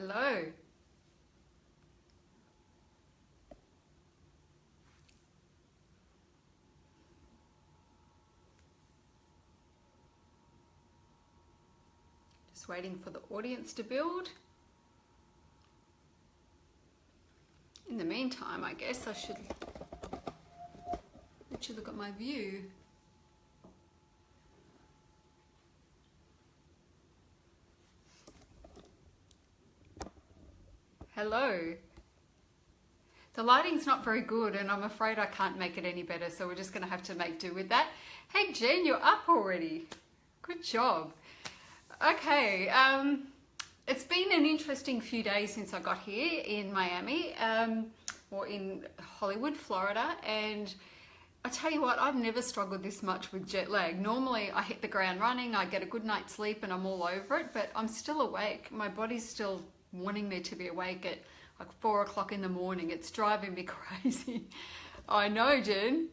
Hello. Just waiting for the audience to build. In the meantime, I guess I should let you look at my view. Hello. The lighting's not very good and I'm afraid I can't make it any better, so we're just going to have to make do with that. Hey Jen, you're up already. Good job. Okay, it's been an interesting few days since I got here in Miami, or in Hollywood, Florida, and I tell you what, I've never struggled this much with jet lag. Normally I hit the ground running, I get a good night's sleep and I'm all over it, but I'm still awake. My body's still wanting me to be awake at like 4 o'clock in the morning. It's driving me crazy. I know, Jen.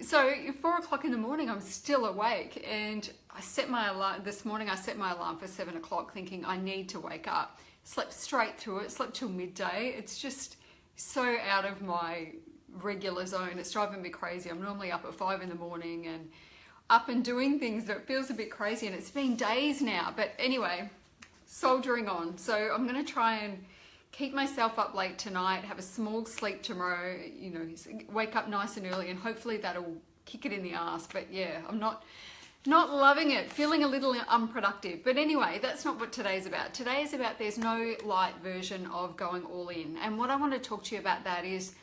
So 4 o'clock in the morning, I'm still awake, and I set my alarm this morning. I set my alarm for 7 o'clock, thinking I need to wake up. Slept straight through it. Slept till midday. It's just so out of my regular zone. It's driving me crazy. I'm normally up at 5 in the morning and up and doing things that feels a bit crazy, and it's been days now. But anyway, soldiering on. So I'm going to try and keep myself up late tonight, have a small sleep tomorrow, you know, wake up nice and early, and hopefully that'll kick it in the ass. But yeah, I'm not loving it, feeling a little unproductive. But anyway, that's not what today's about. Today is about there's no light version of going all in. And what I want to talk to you about that is,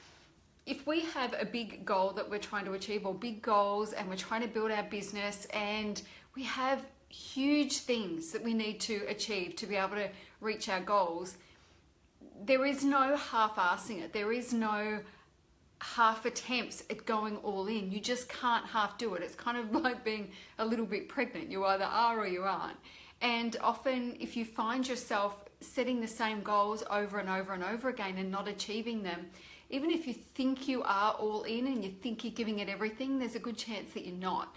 if we have a big goal that we're trying to achieve, or big goals, and we're trying to build our business, and we have huge things that we need to achieve to be able to reach our goals, there is no half-assing it. There is no half attempts at going all in. You just can't half do it. It's kind of like being a little bit pregnant. You either are or you aren't. And often if you find yourself setting the same goals over and over and over again and not achieving them, even if you think you are all in and you think you're giving it everything, there's a good chance that you're not.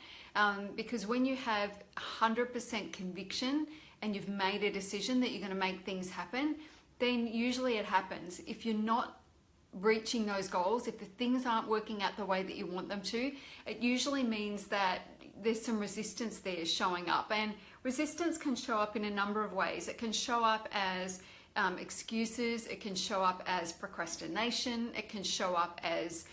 Because when you have 100% conviction and you've made a decision that you're going to make things happen, then usually it happens. If you're not reaching those goals, if the things aren't working out the way that you want them to, it usually means that there's some resistance there showing up. And resistance can show up in a number of ways. It can show up as excuses, it can show up as procrastination, it can show up as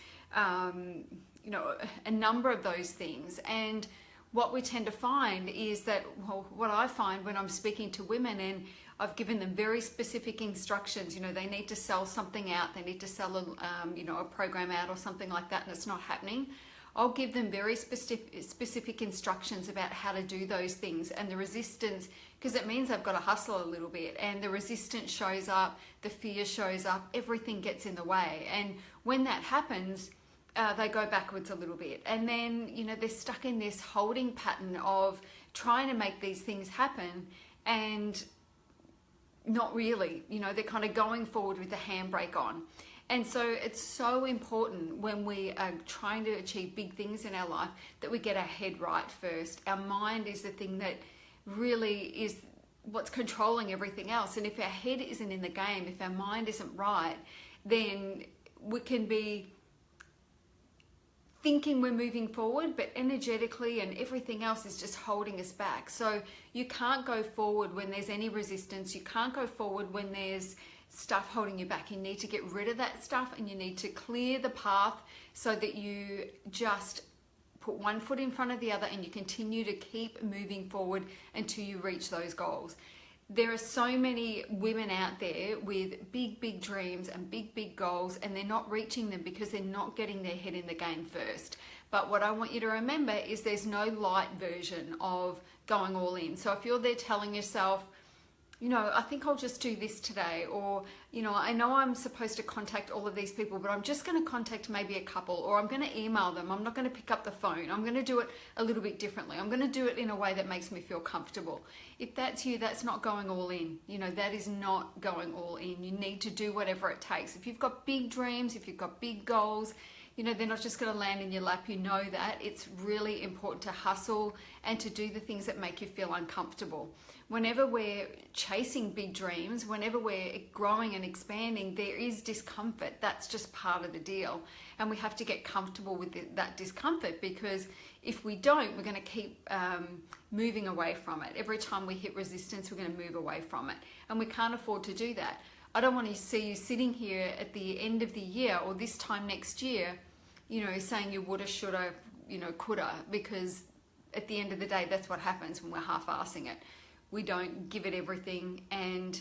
you know, a number of those things. And what we tend to find is that, well, what I find when I'm speaking to women and I've given them very specific instructions, you know, they need to sell something out, they need to sell a, you know, a program out or something like that, and it's not happening. I'll give them very specific instructions about how to do those things, and the resistance, because it means I've got to hustle a little bit, and the resistance shows up, the fear shows up, everything gets in the way. And when that happens, they go backwards a little bit, and then, you know, they're stuck in this holding pattern of trying to make these things happen and not really, you know, they're kind of going forward with the handbrake on. And so it's so important when we are trying to achieve big things in our life that we get our head right first. Our mind is the thing that really is what's controlling everything else. And if our head isn't in the game, if our mind isn't right, then we can be thinking we're moving forward, but energetically and everything else is just holding us back. So you can't go forward when there's any resistance. You can't go forward when there's stuff holding you back. You need to get rid of that stuff, and you need to clear the path so that you just put one foot in front of the other and you continue to keep moving forward until you reach those goals. There are so many women out there with big dreams and big goals, and they're not reaching them because they're not getting their head in the game first. But what I want you to remember is there's no light version of going all in. So if you're there telling yourself, you know, I think I'll just do this today, or, you know I'm supposed to contact all of these people, but I'm just going to contact maybe a couple, or I'm going to email them, I'm not going to pick up the phone, I'm going to do it a little bit differently, I'm going to do it in a way that makes me feel comfortable. If that's you, that's not going all in. You know, that is not going all in. You need to do whatever it takes. If you've got big dreams, if you've got big goals, You know, they're not just going to land in your lap. You know that. It's really important to hustle and to do the things that make you feel uncomfortable. Whenever we're chasing big dreams, whenever we're growing and expanding, there is discomfort. That's just part of the deal. And we have to get comfortable with that discomfort, because if we don't, we're going to keep moving away from it. Every time we hit resistance, we're going to move away from it. And we can't afford to do that. I don't want to see you sitting here at the end of the year or this time next year, you know, saying you woulda, shoulda, you know, coulda, because at the end of the day, that's what happens when we're half-assing it. We don't give it everything, and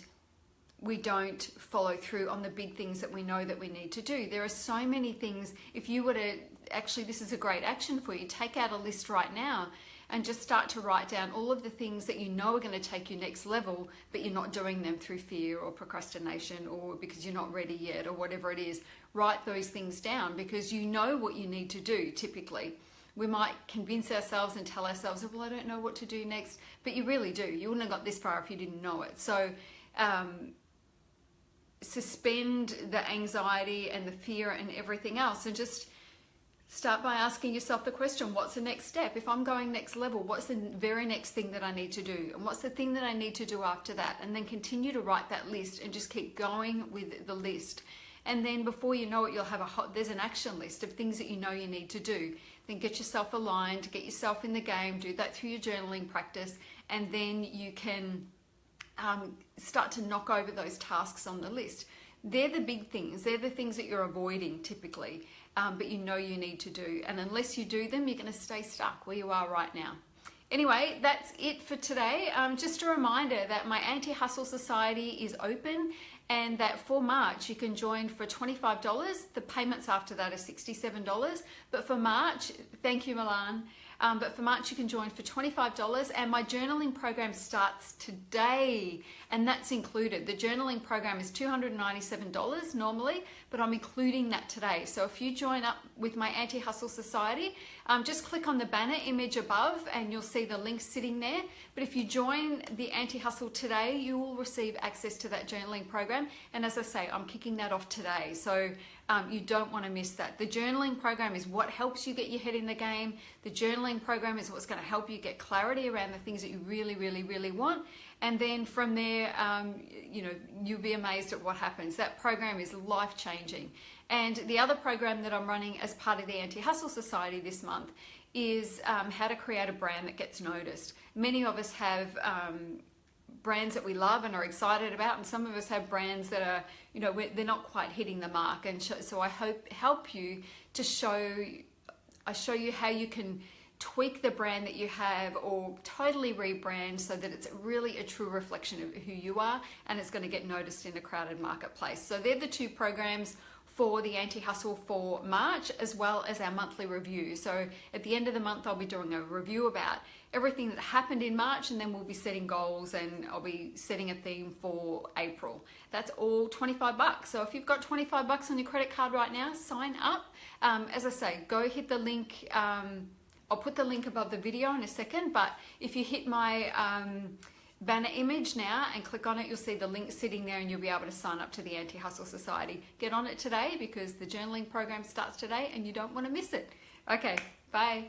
we don't follow through on the big things that we know that we need to do. There are so many things. If you were to, actually, this is a great action for you. Take out a list right now and just start to write down all of the things that you know are going to take you next level, but you're not doing them through fear or procrastination or because you're not ready yet or whatever it is. Write those things down, because you know what you need to do typically. We might convince ourselves and tell ourselves, well, I don't know what to do next, but you really do. You wouldn't have got this far if you didn't know it. So suspend the anxiety and the fear and everything else, and just start by asking yourself the question, what's the next step? If I'm going next level, what's the very next thing that I need to do? And what's the thing that I need to do after that? And then continue to write that list and just keep going with the list. And then before you know it, you'll have there's an action list of things that you know you need to do. Then get yourself aligned, get yourself in the game, do that through your journaling practice, and then you can start to knock over those tasks on the list. They're the big things. They're the things that you're avoiding typically, but you know you need to do. And unless you do them, you're going to stay stuck where you are right now. Anyway, that's it for today. Just a reminder that my Anti-Hustle Society is open, and that for March you can join for $25. The payments after that are $67. But for March, thank you, Milan. But for March you can join for $25, and my journaling program starts today, and that's included. The journaling program is $297 normally, but I'm including that today. So if you join up with my Anti-Hustle Society, just click on the banner image above and you'll see the link sitting there. But if you join the Anti-Hustle today, you will receive access to that journaling program. And as I say, I'm kicking that off today. So you don't want to miss that. The journaling program is what helps you get your head in the game. The journaling program is what's going to help you get clarity around the things that you really, really, really want. And then from there, you know, you'll be amazed at what happens. That program is life-changing. And the other program that I'm running as part of the Anti-Hustle Society this month is how to create a brand that gets noticed. Many of us have brands that we love and are excited about, and some of us have brands that are, you know, they're not quite hitting the mark. And so I help you to show you how you can tweak the brand that you have or totally rebrand so that it's really a true reflection of who you are, and it's going to get noticed in a crowded marketplace. So they're the two programs for the Anti-Hustle for March, as well as our monthly review. So at the end of the month, I'll be doing a review about everything that happened in March, and then we'll be setting goals, and I'll be setting a theme for April. That's all $25. So if you've got $25 on your credit card right now, sign up. As I say, go hit the link. I'll put the link above the video in a second, but if you hit my banner image now and click on it, you'll see the link sitting there, and you'll be able to sign up to the Anti-Hustle Society. Get on it today, because the journaling program starts today and you don't want to miss it. Okay, bye.